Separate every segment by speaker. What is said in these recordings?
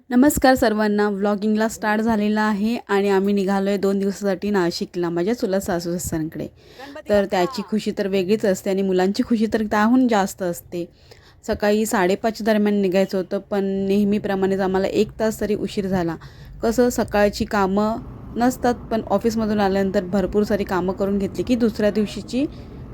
Speaker 1: नमस्कार सर्वांना. व्लॉगिंगला स्टार्ट झालेला आहे आणि आम्ही निघालो आहे 2 दिवसासाठी नाशिकला माझ्या चुलत सासू-सासऱ्यांकडे. तर त्याची खुशी तर वेगळीच असते आणि मुलांची खुशी तर त्याहून जास्त असते. सकाळी 5:30 दरम्यान निघायचं होतं, पण नेहमीप्रमाणेच आम्हाला 1 तास तरी उशीर झाला. कसं सकाळची कामं नसतात, पण ऑफिसमधून आल्यानंतर भरपूर सारी कामं करून घेतली की दुसऱ्या दिवशीची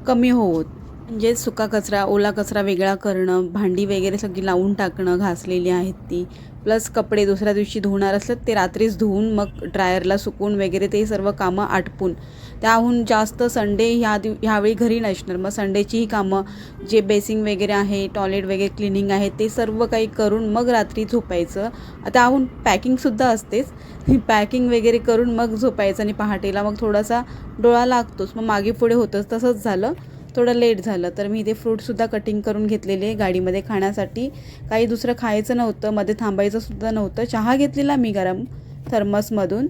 Speaker 1: कमी होत. म्हणजे सुका कचरा, ओला कचरा वेगळा करणं, भांडी वगैरे सगळी लावून टाकणं, घासलेली आहेत ती. प्लस कपडे दुसऱ्या दिवशी धुणार असलं ते रात्रीच धुवून मग ड्रायरला सुकवून वगैरे ते सर्व कामं आटपून. त्याहून जास्त संडे ह्यावेळी घरी नसणार. मग संडेचीही कामं जे बेसिंग वगैरे आहे, टॉयलेट वगैरे क्लिनिंग आहे ते सर्व काही करून मग रात्री झोपायचं. त्याहून पॅकिंगसुद्धा असतेच. पॅकिंग वगैरे करून मग झोपायचं आणि पहाटेला मग थोडासा डोळा लागतोच. मग मागे पुढे होतंच. तसंच झालं. थोडं लेट झालं. तर मी इथे फ्रूटसुद्धा कटिंग करून घेतलेले आहे गाडीमध्ये खाण्यासाठी. काही दुसरं खायचं नव्हतं, मध्ये थांबायचंसुद्धा नव्हतं. चहा घेतलेला मी गरम थर्मसमधून.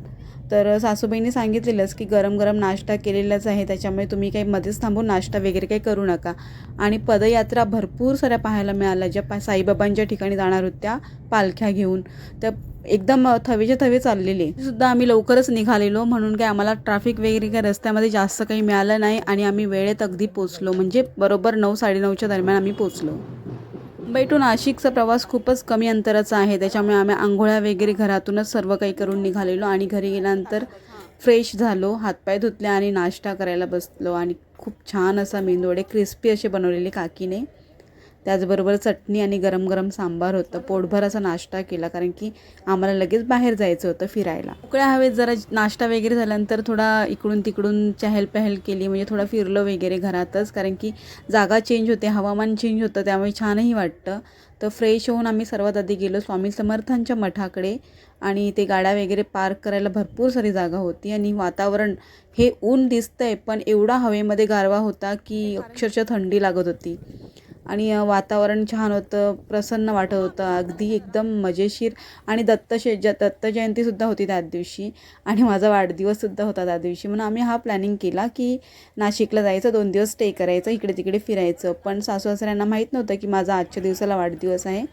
Speaker 1: तर सासूबाईंनी सांगितलेलंच की गरम गरम नाश्ता केलेलाच आहे, त्याच्यामुळे तुम्ही काही मध्येच थांबून नाश्ता वगैरे काही करू नका. आणि पदयात्रा भरपूर साऱ्या पाहायला मिळाल्या, ज्या साईबाबांच्या ठिकाणी जाणार होत्या पालख्या घेऊन. त्या एकदम थवेच्या थवे चाललेले सुद्धा. आम्ही लवकरच निघालेलो म्हणून काय आम्हाला ट्रॅफिक वगैरे काय रस्त्यामध्ये जास्त काही मिळालं नाही आणि आम्ही वेळेत अगदी पोचलो. म्हणजे बरोबर 9-9:30च्या दरम्यान आम्ही पोचलो. मुंबई टू नाशिकचा प्रवास खूपच कमी अंतराचा आहे, त्याच्यामुळे आम्ही आंघोळ्या वगैरे घरातूनच सर्व काही करून निघालेलो आणि घरी गेल्यानंतर फ्रेश झालो, हातपाय धुतले आणि नाश्ता करायला बसलो. आणि खूप छान असा मेंदूवडे क्रिस्पी असे बनवलेले काकीने. त्याचबरोबर चटणी आणि गरम गरम सांबार होतं. पोटभर असा नाश्ता केला, कारण की आम्हाला लगेच बाहेर जायचं होतं फिरायला. मोकळ्या हवेत जरा नाश्ता वगैरे झाल्यानंतर थोडा इकडून तिकडून चहल-पहल केली, म्हणजे थोडं फिरलो वगैरे घरातच, कारण की जागा चेंज होते, हवामान चेंज होतं, त्यामुळे छानही वाटतं. तर फ्रेश होऊन आम्ही सर्वात आधी गेलो स्वामी समर्थांच्या मठाकडे. आणि ते गाड्या वगैरे पार्क करायला भरपूर सारी जागा होती आणि वातावरण हे ऊन दिसतंय, पण एवढा हवेमध्ये गारवा होता की अक्षरशः थंडी लागत होती. आणि वातावरण छान होतं, प्रसन्न वाटत होतं, अगदी एकदम मजेशीर. आणि दत्त जयंतीसुद्धा होती त्याच दिवशी आणि माझा वाढदिवससुद्धा होता त्या दिवशी. म्हणून आम्ही हा प्लॅनिंग केला की नाशिकला जायचं, 2 दिवस स्टे करायचं, इकडे तिकडे फिरायचं. पण सासू-सासऱ्यांना माहीत नव्हतं की माझा आजच्या दिवसाला वाढदिवस आहे.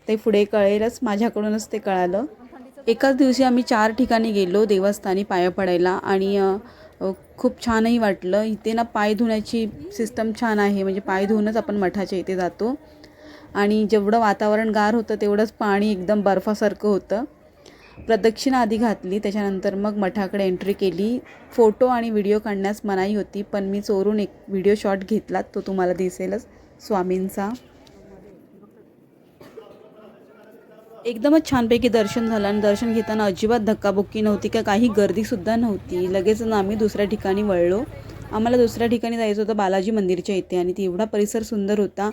Speaker 1: ते पुढे कळेलच, माझ्याकडूनच ते कळालं. एकाच दिवशी आम्ही 4 ठिकाणी गेलो देवस्थानी पाया पडायला आणि खूप छानही वाटलं. इथे ना पाय धुण्याची सिस्टम छान आहे, म्हणजे पाय धुवूनच आपण मठाच्या इथे जातो. आणि जेवढं वातावरण गार होतं तेवढंच पाणी एकदम बर्फासारखं होतं. प्रदक्षिणा आधी घातली, त्याच्यानंतर मग मठाकडे एंट्री केली. फोटो आणि व्हिडिओ काढण्यास मनाई होती, पण मी चोरून एक व्हिडिओ शॉट घेतला, तो तुम्हाला दिसेलच स्वामींचा. एकदमच छानपैकी दर्शन झालं आणि दर्शन घेताना अजिबात धक्काबुक्की नव्हती, का काही गर्दीसुद्धा नव्हती. लगेच आम्ही दुसऱ्या ठिकाणी वळलो. आम्हाला दुसऱ्या ठिकाणी जायचं होतं बालाजी मंदिरच्या इथे, आणि एवढा परिसर सुंदर होता.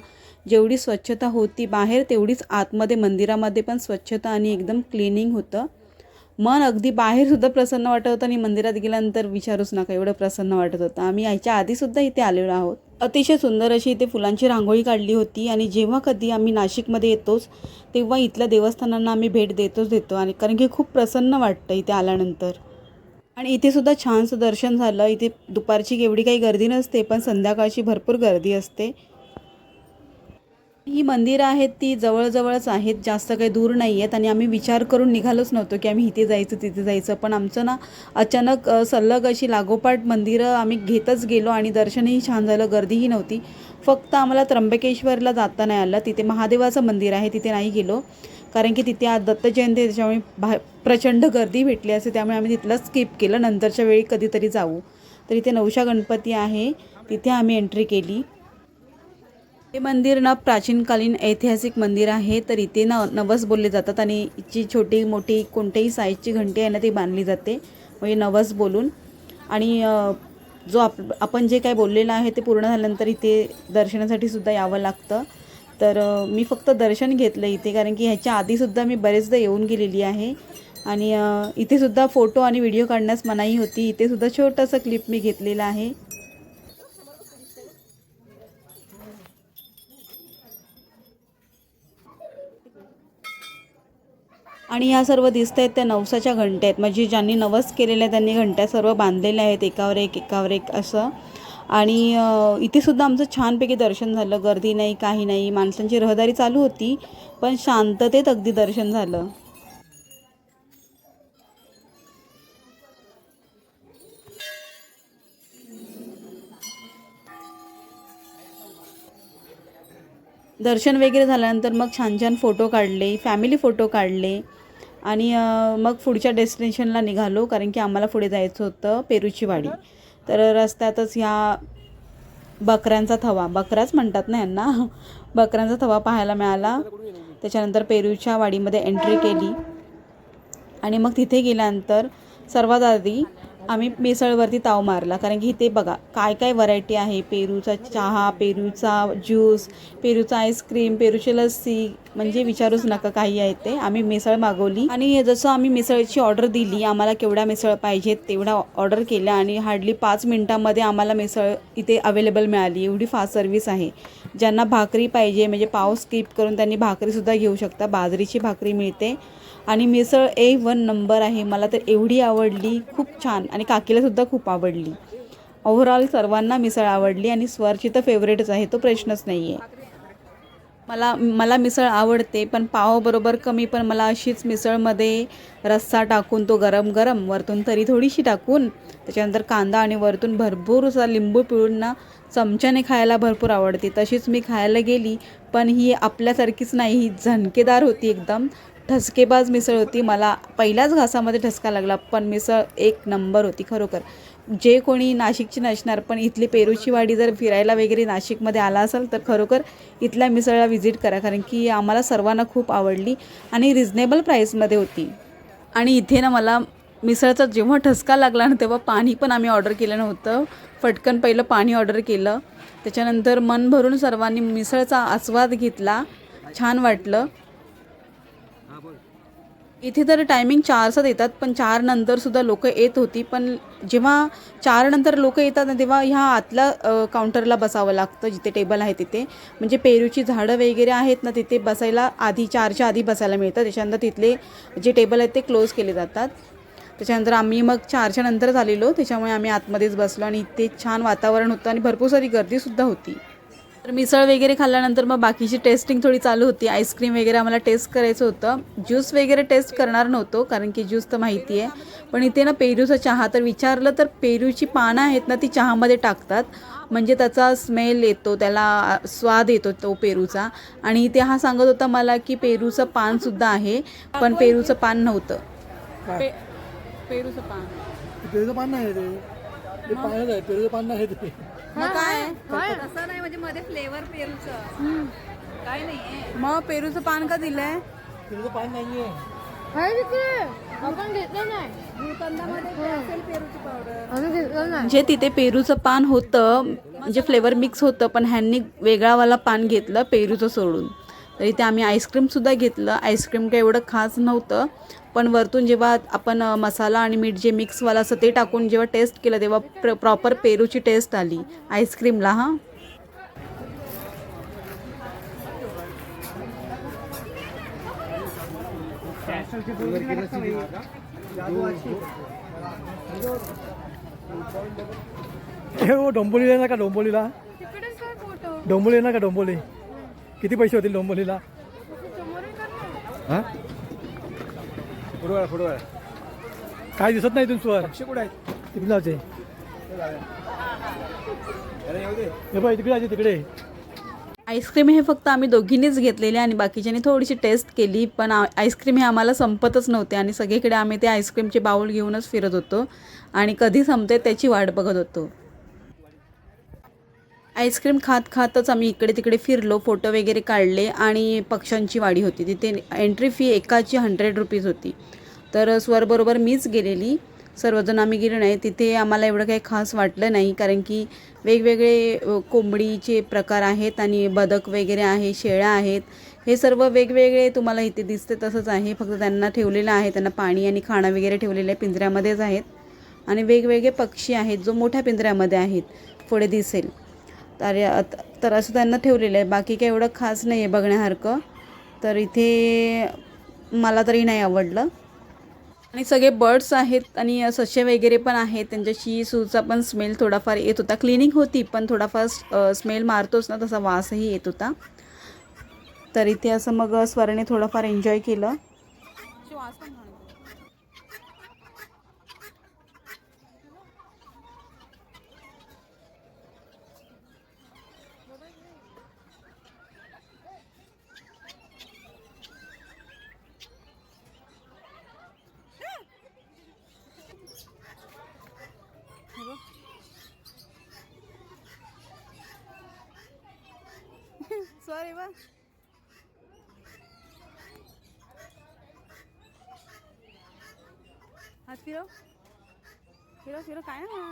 Speaker 1: जेवढी स्वच्छता होती बाहेर, तेवढीच आतमध्ये मंदिरामध्ये पण स्वच्छता आणि एकदम क्लिनिंग होतं. मन अगदी बाहेरसुद्धा प्रसन्न वाटत होतं आणि मंदिरात गेल्यानंतर विचारूच नका, एवढं प्रसन्न वाटत होतं. आम्ही याच्या आधीसुद्धा इथे आलेलो आहोत. अतिशय सुंदर अशी इथे फुलांची रांगोळी काढली होती. आणि जेव्हा कधी आम्ही नाशिकमध्ये येतोच तेव्हा इथल्या देवस्थानांना आम्ही भेट देतो, आणि कारण की खूप प्रसन्न वाटतं इथे आल्यानंतर. आणि इथेसुद्धा छानसं दर्शन झालं. इथे दुपारची एवढी काही गर्दी नसते, पण संध्याकाळची भरपूर गर्दी असते. ही मंदिरं आहेत ती जवळजवळच आहेत, जास्त काही दूर नाही आहेत. आणि आम्ही विचार करून निघालोच नव्हतो की आम्ही इथे जायचं तिथे जायचं, पण आमचं ना अचानक सलग अशी लागोपाठ मंदिरं आम्ही घेतच गेलो आणि दर्शनही छान झालं, गर्दीही नव्हती. फक्त आम्हाला त्र्यंबकेश्वरला जाता नाही आलं. तिथे महादेवाचं मंदिर आहे, तिथे नाही गेलो, कारण की तिथे आज दत्त जयंती, त्याच्यामुळे प्रचंड गर्दी भेटली असते, त्यामुळे आम्ही तिथलं स्किप केलं. नंतरच्या वेळी कधीतरी जाऊ. तर इथे नवशा गणपती आहे, तिथे आम्ही एंट्री केली. हे मंदिर ना प्राचीनकालीन ऐतिहासिक मंदिर आहे. तर इथे ना नवस बोलले जातात आणि जी छोटी मोठी कोणत्याही साईजची घंटी आहे ना ती बांधली जाते, म्हणजे नवस बोलून. आणि जो आपण जे काय बोललेलं आहे ते पूर्ण झाल्यानंतर इथे दर्शनासाठी सुद्धा यावं लागतं. तर मी फक्त दर्शन घेतलं इथे, कारण की ह्याच्या आधीसुद्धा मी बरेचदा येऊन गेलेली आहे. आणि इथेसुद्धा फोटो आणि व्हिडिओ काढण्यास मनाई होती. इथेसुद्धा छोटंसं क्लिप मी घेतलेलं आहे. आणि ह्या सर्व दिसत आहेत त्या नवसाच्या घंट्या आहेत, म्हणजे ज्यांनी नवस केलेल्या आहे त्यांनी घंट्या सर्व बांधलेल्या आहेत एकावर एक एकावर एक असं. आणि इथेसुद्धा आमचं छानपैकी दर्शन झालं, गर्दी नाही काही नाही. माणसांची रहदारी चालू होती, पण शांततेत अगदी दर्शन झालं. दर्शन वगैरे झाल्यानंतर मग छान छान फोटो काढले, फॅमिली फोटो काढले आणि मग पुढच्या डेस्टिनेशनला निघालो, कारण की आम्हाला पुढे जायचं होतं पेरूची वाडी. तर रस्त्यातच ह्या बकऱ्यांचा थवा, बकराच म्हणतात ना यांना, बकऱ्यांचा थवा पाहायला मिळाला. त्याच्यानंतर पेरूच्या वाडीमध्ये एंट्री केली आणि मग तिथे गेल्यानंतर सर्वात आधी आम्ही मिसळवरती ताव मारला, कारण की इथे बघा काय काय व्हरायटी आहे. पेरूचा चहा, पेरूचा ज्यूस, पेरूचा आईस्क्रीम, पेरूची लस्सी, म्हणजे विचारूच नका काही आहे ते. आम्ही मिसळ मागवली आणि जसं आम्ही मिसळची ऑर्डर दिली, आम्हाला केवढ्या मिसळ पाहिजेत तेवढा ऑर्डर केल्या आणि हार्डली 5 मिनटामध्ये आम्हाला मिसळ इथे अवेलेबल मिळाली. एवढी फास्ट सर्व्हिस आहे. ज्यांना भाकरी पाहिजे म्हणजे पाव स्किप करून त्यांनी भाकरीसुद्धा घेऊ शकता. बाजरीची भाकरी मिळते आणि मिसळ A1 नंबर आहे. मला तर एवढी आवडली, खूप छान, आणि काकीलासुद्धा खूप आवडली. ओव्हरऑल सर्वांना मिसळ आवडली आणि स्वरची तर फेवरेटच आहे, तो प्रश्नच नाही आहे. मला मिसळ आवडते, पण पावाबरोबर कमी. पण मला अशीच मिसळमध्ये रस्सा टाकून तो गरम गरम, वरतून तरी थोडीशी टाकून, त्याच्यानंतर कांदा आणि वरतून भरपूर असा लिंबू पिळून ना चमच्याने खायला भरपूर आवडते. तशीच मी खायला गेली, पण ही आपल्यासारखीच नाही, ही झणकेदार होती, एकदम ठसकेबाज मिसळ होती. मला पहिल्याच घासामध्ये ठसका लागला, पण मिसळ एक नंबर होती खरोखर. जे कोणी नाशिकची नसणार पण इथली पेरूची वाडी जर फिरायला वगैरे नाशिकमध्ये आला असेल तर खरोखर इथल्या मिसळला व्हिजिट करा, कारण की आम्हाला सर्वांना खूप आवडली आणि रिजनेबल प्राईसमध्ये होती. आणि इथे ना मला मिसळचा जेव्हा ठसका लागला ना तेव्हा पाणी पण आम्ही ऑर्डर केलं नव्हतं. फटकन पहिलं पाणी ऑर्डर केलं, त्याच्यानंतर मन भरून सर्वांनी मिसळचा आस्वाद घेतला. छान वाटलं. इथे तर टायमिंग 4च येतात, पण 4 नंतरसुद्धा लोकं येत होती. पण जेव्हा 4 नंतर लोकं येतात ना तेव्हा ह्या आतल्या काउंटरला बसावं लागतं, जिथे टेबल आहे तिथे. म्हणजे पेरूची झाडं वगैरे आहेत ना तिथे बसायला आधी 4च्या आधी बसायला मिळतं. त्याच्यानंतर तिथले जे टेबल आहेत ते क्लोज केले जातात. त्याच्यानंतर आम्ही मग 4च्या नंतर झालेलो, त्याच्यामुळे आम्ही आतमध्येच बसलो आणि इथे छान वातावरण होतं आणि भरपूर सारी गर्दीसुद्धा होती. तर मिसळ वगैरे खाल्ल्यानंतर मग बाकीची टेस्टिंग थोडी चालू होती. आईस्क्रीम वगैरे आम्हाला टेस्ट करायचं होतं. ज्यूस वगैरे टेस्ट करणार नव्हतो, कारण की ज्यूस तर माहिती आहे. पण इथे ना पेरूचा चहा तर विचारलं तर पेरूची पानं आहेत ना ती चहामध्ये टाकतात, म्हणजे त्याचा स्मेल येतो, त्याला स्वाद येतो तो पेरूचा. आणि इथे हा सांगत होता मला की पेरूचं पानसुद्धा आहे, पण पेरूचं पान नव्हतं. पेरूचं पान,
Speaker 2: पेरूचं पान नाही ते, ते पानच आहे. पेरूचं पान नाही ते.
Speaker 1: मग काय
Speaker 3: असं नाही, म्हणजे मध्ये फ्लेवर पेरूचं काय नाहीये.
Speaker 1: मग पेरूचं पान का दिलंय?
Speaker 2: पेरूचं पान नाहीये.
Speaker 3: आपण घेतलं नाही, दुकानामध्ये असेल पेरूची पावडर, आम्ही घेतलं नाही.
Speaker 1: जे तिथे पेरूचं पान होतं म्हणजे फ्लेवर मिक्स होतं, पण ह्यांनी वेगळावाला पान घेतलं पेरूचं सोडून. तर इथे आम्ही आईस्क्रीमसुद्धा घेतलं. आईस्क्रीम काही एवढं खास नव्हतं, पण वरतून जेव्हा आपण मसाला आणि मीठ जे मिक्सवाला असं ते टाकून जेव्हा टेस्ट केलं तेव्हा प्रॉपर पेरूची टेस्ट आली आईस्क्रीमला. हां,
Speaker 2: हे हो डोंबोलीला ना का, डोंबोलीला डोंबोली ना का, डोंबोली किती पैसे होतील डोंबोलीला? हां, फुटबॉल काय दिसत नाही इथून स्वर. कुठे आहेत? तिकडे जायचे. हे बाई तिकडे जायचे, तिकडे.
Speaker 1: आईस्क्रीम हे फक्त आम्ही दोघींनीच घेतलेले आणि बाकीच्यांनी थोडीशी टेस्ट केली, पण आईस्क्रीम हे आम्हाला संपतच नव्हते आणि सगळीकडे आम्ही ते आईस्क्रीमचे बाऊल घेऊनच फिरत होतो आणि कधी संपते त्याची वाट बघत होतो. आईस्क्रीम खात खातच आम्ही इकडे तिकडे फिरलो, फोटो वगैरे काढले आणि पक्ष्यांची वाडी होती. तिथे एंट्री फी एकाची 100 रुपीज होती. तर स्वरबरोबर मीच गेलेली, सर्वजण आम्ही गेलो नाही. तिथे आम्हाला एवढं काही खास वाटलं नाही, कारण की वेगवेगळे कोंबडीचे प्रकार आहेत आणि बदक वगैरे आहे, शेळ्या आहेत. हे सर्व वेगवेगळे तुम्हाला इथे दिसते तसंच आहे, फक्त त्यांना ठेवलेलं आहे, त्यांना पाणी आणि खाणं वगैरे ठेवलेलं आहे. पिंजऱ्यामध्येच आहेत आणि वेगवेगळे पक्षी आहेत जो मोठ्या पिंजऱ्यामध्ये आहेत, पुढे दिसेल. तर असं त्यांना ठेवलेलं आहे. बाकी काही एवढं खास नाही आहे बघण्यासारखं. तर इथे मला तरी नाही आवडलं. आणि सगळे बर्ड्स आहेत आणि ससे वगैरे पण आहेत. त्यांच्याशी सूचा पण स्मेल थोडाफार येत होता. क्लिनिंग होती पण थोडाफार स्मेल मारतोच ना, तसा वासही येत होता. तर इथे असं मग स्वराने थोडंफार एन्जॉय केलं. सॉरी बा हात फिरव फिरव फिरव. काय ना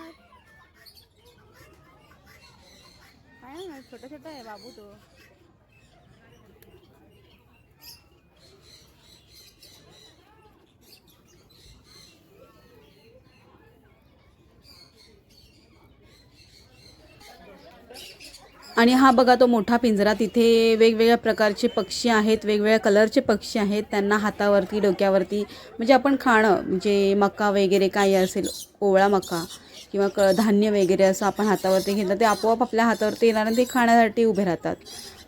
Speaker 1: काय ना छोटा छोटा आहे बाबू तो. आणि हा बघा तो मोठा पिंजरा. तिथे वेगवेगळ्या प्रकारचे पक्षी आहेत, वेगवेगळ्या कलरचे पक्षी आहेत. त्यांना हातावरती डोक्यावरती म्हणजे आपण खाणं म्हणजे मका वगैरे काही असेल, ओवळा मका किंवा धान्य वगैरे असं आपण हातावरती घेतलं ते आपोआप आपल्या हातावरती येणार आणि ते खाण्यासाठी उभे राहतात.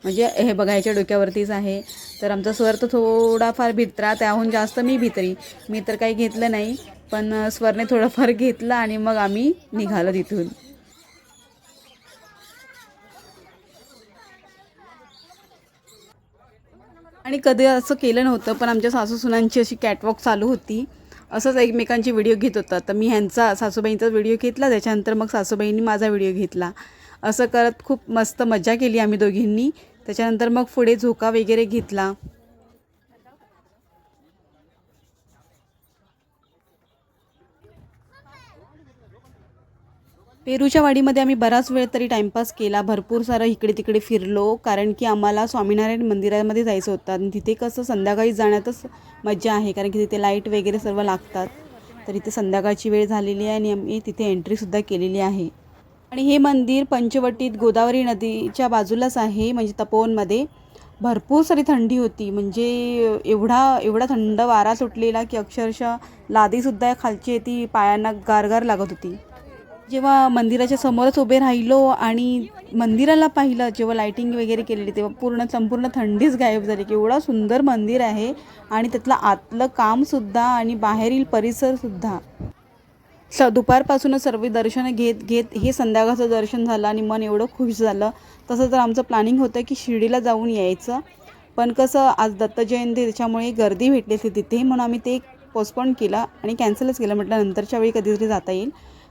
Speaker 1: म्हणजे हे बघायच्या डोक्यावरतीच आहे. तर आमचा स्वर तर थोडाफार भित्रा, त्याहून जास्त मी भित्री. मी तर काही घेतलं नाही, पण स्वरने थोडंफार घेतलं आणि मग आम्ही निघालो तिथून. आणि कधी असं केलं नव्हतं, पण आमच्या सासूसुनांची अशी कॅटवॉक चालू होती. असंच एकमेकांची व्हिडिओ घेत होता. तर मी ह्यांचा सासूबाईंचा व्हिडिओ घेतला, त्याच्यानंतर मग सासूबाईंनी माझा व्हिडिओ घेतला. असं करत खूप मस्त मजा केली आम्ही दोघींनी. त्याच्यानंतर मग पुढे झोका वगैरे घेतला. पेरूच्या वाडीमध्ये आम्ही बराच वेळ तरी टाईमपास केला. भरपूर सारं इकडे तिकडे फिरलो, कारण की आम्हाला स्वामीनारायण मंदिरामध्ये जायचं होतं. आणि तिथे कसं संध्याकाळी जाण्यातच मजा आहे, कारण की तिथे लाईट वगैरे सर्व लागतात. तर इथे संध्याकाळची वेळ झालेली आहे आणि आम्ही तिथे एंट्रीसुद्धा केलेली आहे. आणि हे मंदिर पंचवटीत गोदावरी नदीच्या बाजूलाच आहे, म्हणजे तपोवनमध्ये. भरपूर सारी थंडी होती, म्हणजे एवढा एवढा थंड वारा सुटलेला की अक्षरशः लादीसुद्धा खालची ती पायांना गारगार लागत होती. जेव्हा मंदिराच्या समोरच उभे राहिलो आणि मंदिराला पाहिलं, जेव्हा लाईटिंग वगैरे केलेली, तेव्हा संपूर्ण थंडीच गायब झाली. की एवढा सुंदर मंदिर आहे आणि त्यातलं आतलं कामसुद्धा आणि बाहेरील परिसरसुद्धा. दुपारपासूनच सर्व दर्शनं घेत घेत हे संध्याकाळचं दर्शन झालं आणि मन एवढं खुश झालं. तसं तर आमचं प्लॅनिंग होतं की शिर्डीला जाऊन यायचं, पण कसं आज दत्त जयंती त्याच्यामुळे गर्दी भेटली असते तिथे, म्हणून आम्ही ते पोस्टपोन केलं आणि कॅन्सलच केलं. म्हटलं नंतरच्या वेळी कधीतरी जाता येईल.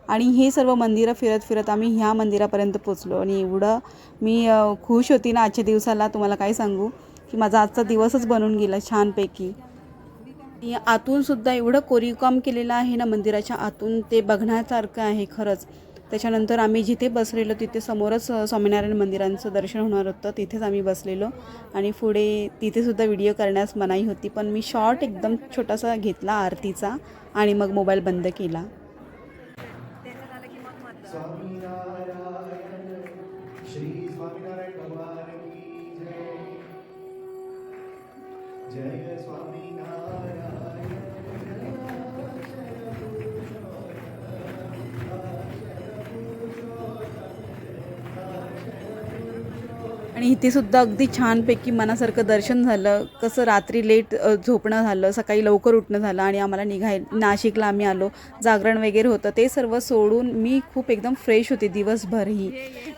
Speaker 1: आणि हे सर्व मंदिरं फिरत फिरत आम्ही ह्या मंदिरापर्यंत पोचलो. आणि एवढं मी खुश होती ना आजच्या दिवसाला, तुम्हाला काय सांगू, की माझा आजचा दिवसच बनून गेला छानपैकी. आतून सुद्धा एवढं कोरीवकाम केलेलं आहे ना मंदिराच्या आतून, ते बघण्यासारखं आहे खरंच. त्याच्यानंतर आम्ही जिथे बसलेलो तिथे समोरच स्वामीनारायण मंदिरांचं दर्शन होणार होतं, तिथेच आम्ही बसलेलो. आणि पुढे तिथेसुद्धा व्हिडिओ करण्यास मनाई होती, पण मी शॉर्ट एकदम छोटासा घेतला आरतीचा आणि मग मोबाईल बंद केला.
Speaker 4: स्वामीनारायण श्री स्वामीनारायण भगवान की जय. जय स्वामीनारायण.
Speaker 1: आणि इथेसुद्धा अगदी छानपैकी मनासारखं दर्शन झालं. कसं रात्री लेट झोपणं झालं, सकाळी लवकर उठणं झालं आणि आम्हाला नाशिकला आम्ही आलो. जागरण वगैरे होतं, ते सर्व सोडून मी खूप एकदम फ्रेश होते दिवसभरही.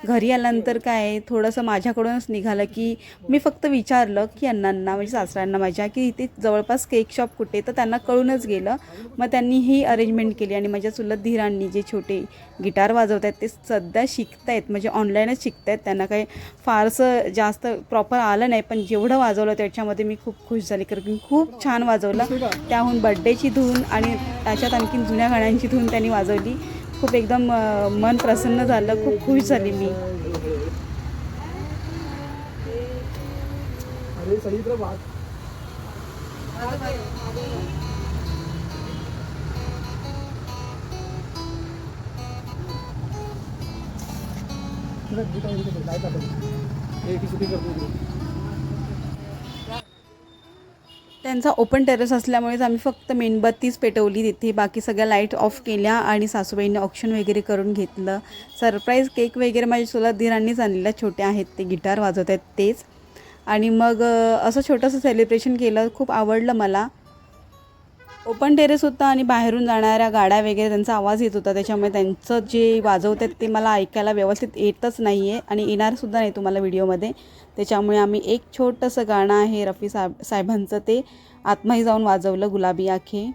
Speaker 1: घरी आल्यानंतर काय थोडंसं माझ्याकडूनच निघालं, की मी फक्त विचारलं की अण्णांना म्हणजे सासऱ्यांना माझ्या, की इथे जवळपास केक शॉप कुठे, तर त्यांना कळूनच गेलं. मग त्यांनी ही अरेंजमेंट केली. आणि माझ्या चुलत धीरांनी जे छोटे गिटार वाजवत आहेत ते सध्या शिकत आहेत, म्हणजे ऑनलाईनच शिकत आहेत. त्यांना काही फारसं जास्त प्रॉपर आलं नाही, पण जेवढं वाजवलं त्याच्यामध्ये मी खूप खुश झाले, कारण की खूप छान वाजवलं. त्याहून बड्डेची धून आणि त्याच्यात आणखीन जुन्या गाण्यांची धून त्यांनी वाजवली. खूप एकदम मन प्रसन्न झालं, खूप खुश झाली मी. त्यांचा ओपन टेरेस असल्यामुळेच आम्ही फक्त मेणबत्तीच पेटवली तिथे, बाकी सगळ्या लाईट ऑफ केल्या आणि सासूबाईंनी ऑप्शन वगैरे करून घेतलं. सरप्राईज केक वगैरे माझ्या चुलत धीरांनीच आणलेला, छोटे आहेत ते, गिटार वाजवत आहेत तेच. आणि मग असं छोटंसं सेलिब्रेशन केलं, खूप आवडलं मला. ओपन टेरेस होता आणि बाहेरून जाणाऱ्या गाड्या वगैरे त्यांचा आवाज येत होता, त्याच्यामुळे त्यांचं जे वाजवतात ते मला ऐकायला व्यवस्थित येतच नाही आहे आणि येणारसुद्धा नाही तुम्हाला व्हिडिओमध्ये. त्याच्यामुळे आम्ही एक छोटंसं गाणं आहे रफी साहेबांचं, ते आतमध्ये जाऊन वाजवलं, गुलाबी आखे.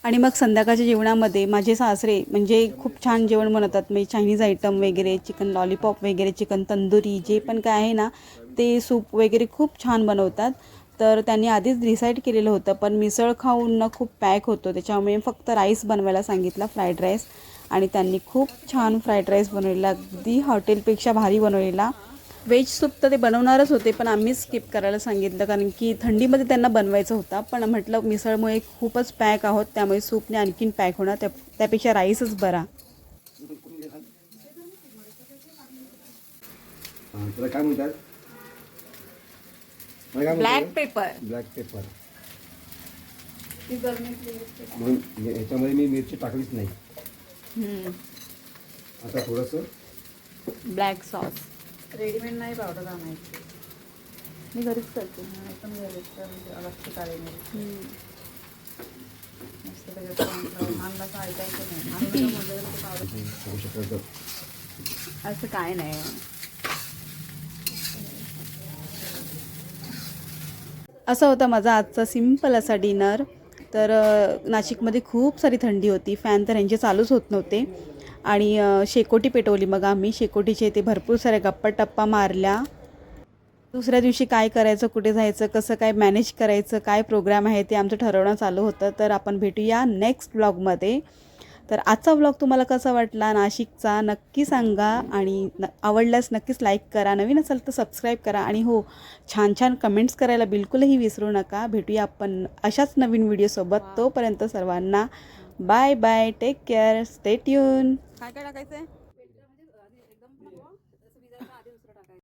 Speaker 1: आणि मग संध्याकाळच्या जेवणामध्ये माझे सासरे म्हणजे खूप छान जेवण बनवतात. म्हणजे चायनीज आयटम वगैरे, चिकन लॉलीपॉप वगैरे, चिकन तंदुरी जे पण काय आहे ना ते सूप वगैरे खूप छान बनवतात. तर त्यांनी आधीच डिसाईड केलेलं होतं, पण मिसळ खाऊन ना खूप पॅक होतो, त्याच्यामुळे फक्त राईस बनवायला सांगितला, फ्राईड राईस. आणि त्यांनी खूप छान फ्राईड राईस बनवलेला, अगदी हॉटेलपेक्षा भारी बनवलेला. व्हेज सूप तर ते बनवणारच होते, पण आम्ही स्किप करायला सांगितलं कारण की थंडीमध्ये त्यांना बनवायचं होता. पण म्हटलं मिसळमुळे खूपच पॅक आहोत, त्यामुळे सूपने आणखीन पॅक होणार, त्यापेक्षा राईसच बरा.
Speaker 5: तुला काय म्हणतात?
Speaker 3: Black paper.
Speaker 5: Black paper. म्हणून ह्याच्यामध्ये मी मिरची टाकलीच नाही. आता थोडंसं
Speaker 1: ब्लॅक सॉस
Speaker 3: रेडीमेड नाही पावडर आणायची.
Speaker 1: मी घरीच करते.
Speaker 3: पण अलगची काळी मिरची मस्त त्याच्यात अन्नाचं ऐकायचं नाही. अन्नाचं म्हटलं तर ते पावडर
Speaker 5: करू शकतो.
Speaker 1: असं काय नाही. असा होता माझा आजचा सिम्पल असा डिनर. तर नाशिकमध्ये खूप सारी थंडी होती, फॅन तर यांचे चालूच होत नव्हते. आणि शेकोटी पेटवली. मग आम्ही शेकोटीचे ते भरपूर साऱ्या गप्पा टप्पा मारल्या. दुसऱ्या दिवशी काय करायचं, कुठे जायचं, कसं काय मॅनेज करायचं, काय प्रोग्राम आहे ते आमचं ठरवणं चालू होतं. तर आपण भेटूया नेक्स्ट ब्लॉगमध्ये. तर आजचा ब्लॉग तुम्हाला कसा वाटला नाशिकचा नक्की सांगा, आणि आवडल्यास नक्कीच लाईक करा, नवीन असेल तर सबस्क्राईब करा, आणि हो छान छान कमेंट्स करायला बिलकुलही विसरू नका. भेटूया आपण अशाच नवीन व्हिडिओसोबत. तोपर्यंत सर्वांना bye bye, take care, stay tune.
Speaker 3: काय काय टाकायचं आहे?